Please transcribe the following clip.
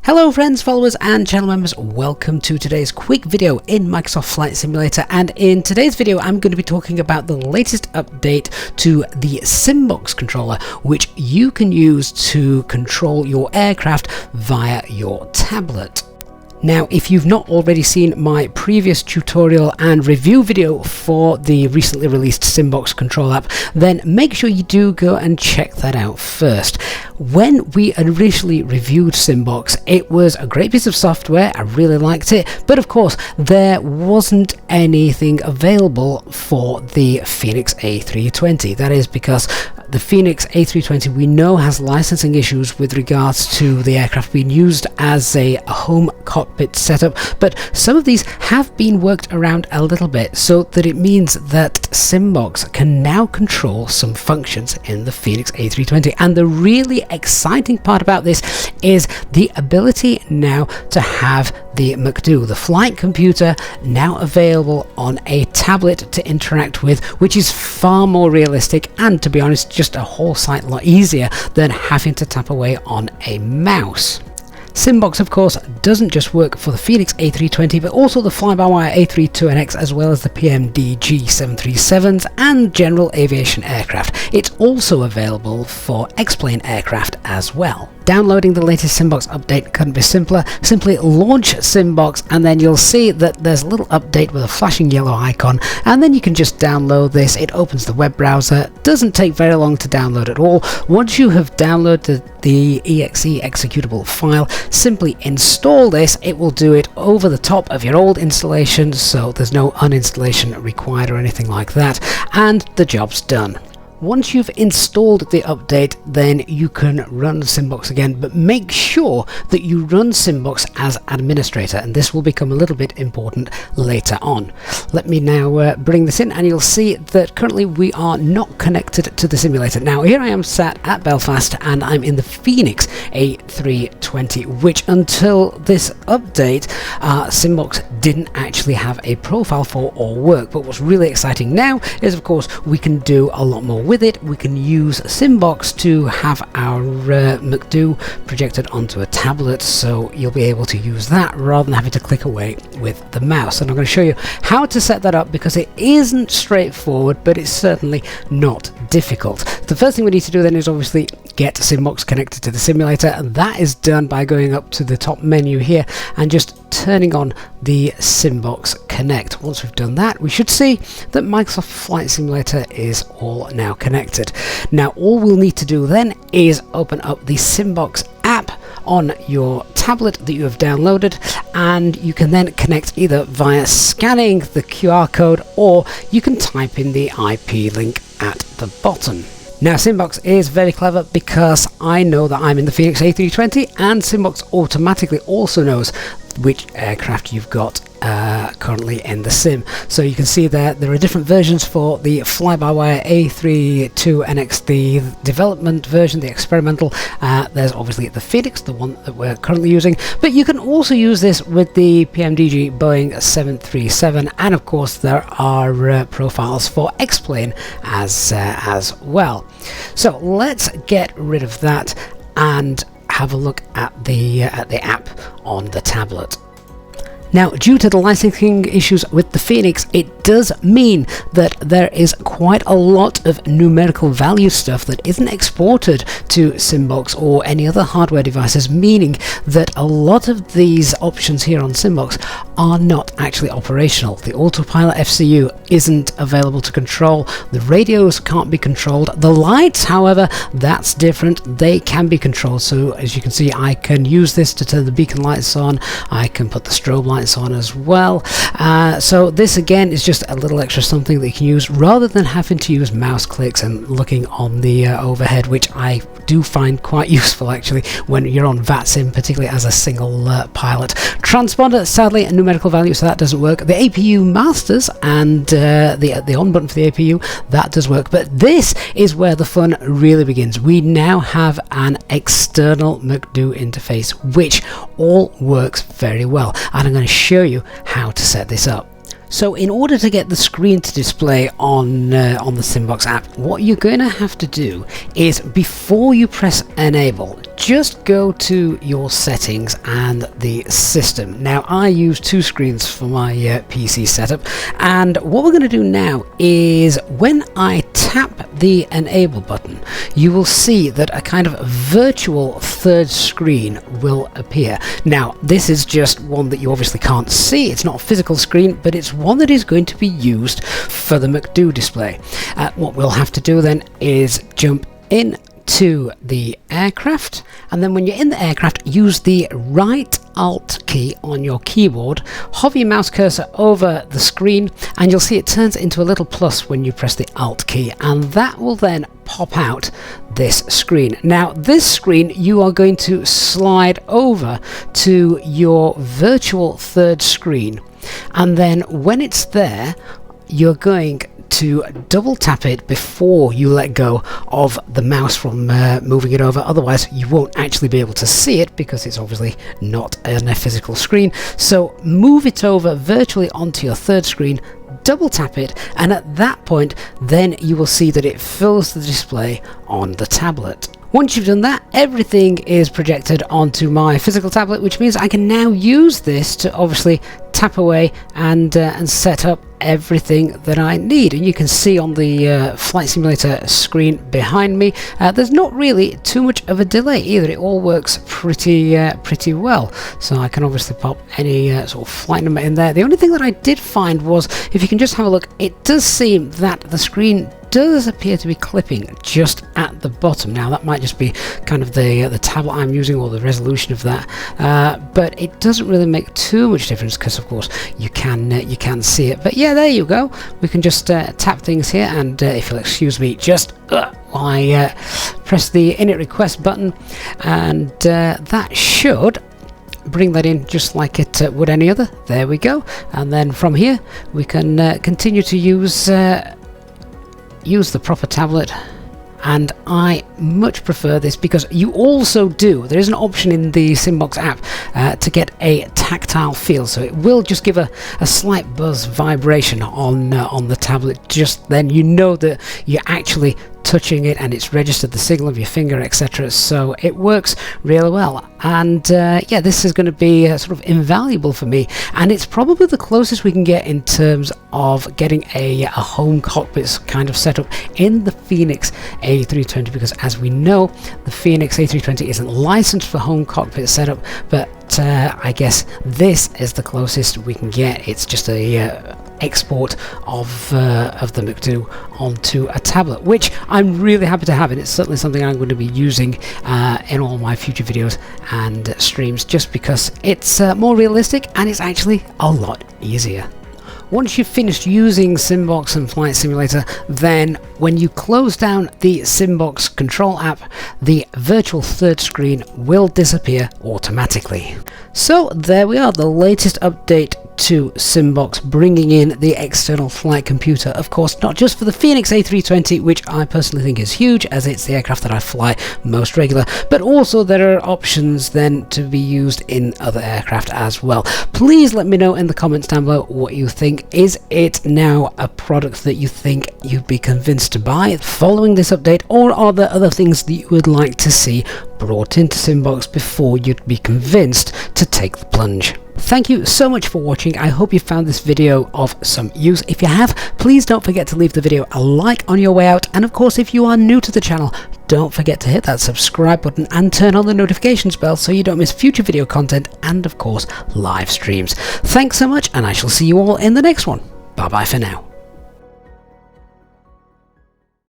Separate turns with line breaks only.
Hello friends, followers and channel members, welcome to today's quick video in Microsoft Flight Simulator, and in today's video I'm going to be talking about the latest update to the SimBox controller, which you can use to control your aircraft via your tablet. Now, if you've not already seen my previous tutorial and review video for the recently released SimBox control app, then make sure you do go and check that out first. When we initially reviewed SimBox, it was a great piece of software, I really liked it, but of course there wasn't anything available for the Fenix A320. That is because the Fenix A320 we know has licensing issues with regards to the aircraft being used as a home cockpit setup, but some of these have been worked around a little bit so that it means that SimBox can now control some functions in the Fenix A320. And the really exciting part about this is the ability now to have the MCDU, the flight computer, now available on a tablet to interact with, which is far more realistic and, to be honest, just a whole sight lot easier than having to tap away on a mouse. SimBox, of course, doesn't just work for the Fenix A320, but also the FlyByWire A320, as well as the PMDG 737s and general aviation aircraft. It's also available for X-plane aircraft as well. Downloading the latest SimBox update couldn't be simpler. Simply launch SimBox and then you'll see that there's a little update with a flashing yellow icon, and then you can just download this. It opens the web browser. Doesn't take very long to download at all. Once you have downloaded the exe executable file, simply install this. It will do it over the top of your old installation, so there's no uninstallation required or anything like that, and the job's done. Once you've installed the update, then you can run SimBox again, but make sure that you run SimBox as administrator, and this will become a little bit important later on. Let me now bring this in, and you'll see that currently we are not connected to the simulator. Now, here I am sat at Belfast, and I'm in the Fenix A320, which until this update, SimBox didn't actually have a profile for or work. But what's really exciting now is, of course, we can do a lot more with it. We can use SimBox to have our MCDU projected onto a tablet, so you'll be able to use that rather than having to click away with the mouse. And I'm going to show you how to set that up, because it isn't straightforward, but it's certainly not difficult. The first thing we need to do then is obviously get SimBox connected to the simulator, and that is done by going up to the top menu here and just turning on the SimBox Connect. Once we've done that, we should see that Microsoft Flight Simulator is all now connected. Now, all we'll need to do then is open up the SimBox app on your tablet that you have downloaded, and you can then connect either via scanning the QR code, or you can type in the IP link at the bottom. Now, SimBox is very clever because I know that I'm in the Fenix A320, and SimBox automatically also knows which aircraft you've got currently in the sim. So you can see there are different versions for the FlyByWire A320, the development version, the experimental. There's obviously the Fenix, the one that we're currently using, but you can also use this with the PMDG Boeing 737, and of course there are profiles for X-plane as well. So let's get rid of that and have a look at the app on the tablet. Now, due to the licensing issues with the Fenix, it does mean that there is quite a lot of numerical value stuff that isn't exported to SimBox or any other hardware devices, meaning that a lot of these options here on SimBox are not actually operational. The autopilot FCU isn't available to control, the radios can't be controlled, the lights, however, that's different, they can be controlled. So as you can see, I can use this to turn the beacon lights on, I can put the strobe lights on as well. So this again is just a little extra something that you can use rather than having to use mouse clicks and looking on the overhead, which I do find quite useful actually when you're on VATSIM, particularly as a single pilot. Transponder, sadly a numerical value, so that doesn't work. The APU masters and the on button for the APU, that does work, but this is where the fun really begins. We now have an external MCDU interface, which all works very well, and I'm going to show you how to set this up. So in order to get the screen to display on the SimBox app, what you're going to have to do is, before you press enable, just go to your settings and the system. Now I use 2 screens for my PC setup, and what we're going to do now is when I tap the enable button, you will see that a kind of virtual third screen will appear. Now this is just one that you obviously can't see, it's not a physical screen, but it's one that is going to be used for the MCDU display. What we'll have to do then is jump in to the aircraft, and then when you're in the aircraft, use the right Alt key on your keyboard, hover your mouse cursor over the screen, and you'll see it turns into a little plus when you press the Alt key, and that will then pop out this screen. Now this screen, you are going to slide over to your virtual third screen, and then when it's there, you're going to double tap it before you let go of the mouse from moving it over. Otherwise you won't actually be able to see it because it's obviously not a physical screen. So move it over virtually onto your third screen, double tap it, and at that point then you will see that it fills the display on the tablet. Once you've done that, everything is projected onto my physical tablet, which means I can now use this to obviously tap away and set up everything that I need. And you can see on the flight simulator screen behind me, there's not really too much of a delay either. It all works pretty well. So I can obviously pop any sort of flight number in there. The only thing that I did find was, if you can just have a look, it does seem that the screen does appear to be clipping just at the bottom. Now that might just be kind of the tablet I'm using or the resolution of that, but it doesn't really make too much difference because of course you can see it. But yeah, there you go. We can just tap things here, and if you'll excuse me, just I press the init request button, and that should bring that in just like it would any other. There we go. And then from here we can continue to use the proper tablet, and I much prefer this because you also there is an option in the SimBox app to get a tactile feel, so it will just give a slight buzz vibration on the tablet. Just then you know that you're actually touching it and it's registered the signal of your finger, etc. So it works really well, and yeah, this is going to be sort of invaluable for me, and it's probably the closest we can get in terms of getting a home cockpit kind of setup in the Fenix A320, because as we know, the Fenix A320 isn't licensed for home cockpit setup, but I guess this is the closest we can get. It's just a export of the MCDU onto a tablet, which I'm really happy to have, and it's certainly something I'm going to be using in all my future videos and streams, just because it's more realistic and it's actually a lot easier. Once you've finished using SimBox and Flight Simulator, then when you close down the SimBox control app, the virtual third screen will disappear automatically. So there we are, the latest update to SimBox, bringing in the external flight computer, of course not just for the Fenix A320, which I personally think is huge as it's the aircraft that I fly most regular, but also there are options then to be used in other aircraft as well. Please let me know in the comments down below what you think. Is it now a product that you think you'd be convinced to buy following this update, or are there other things that you would like to see brought into SimBox before you'd be convinced to take the plunge? Thank you so much for watching. I hope you found this video of some use. If you have, please don't forget to leave the video a like on your way out, and of course if you are new to the channel, don't forget to hit that subscribe button and turn on the notifications bell so you don't miss future video content and of course live streams. Thanks so much, and I shall see you all in the next one. Bye bye for now.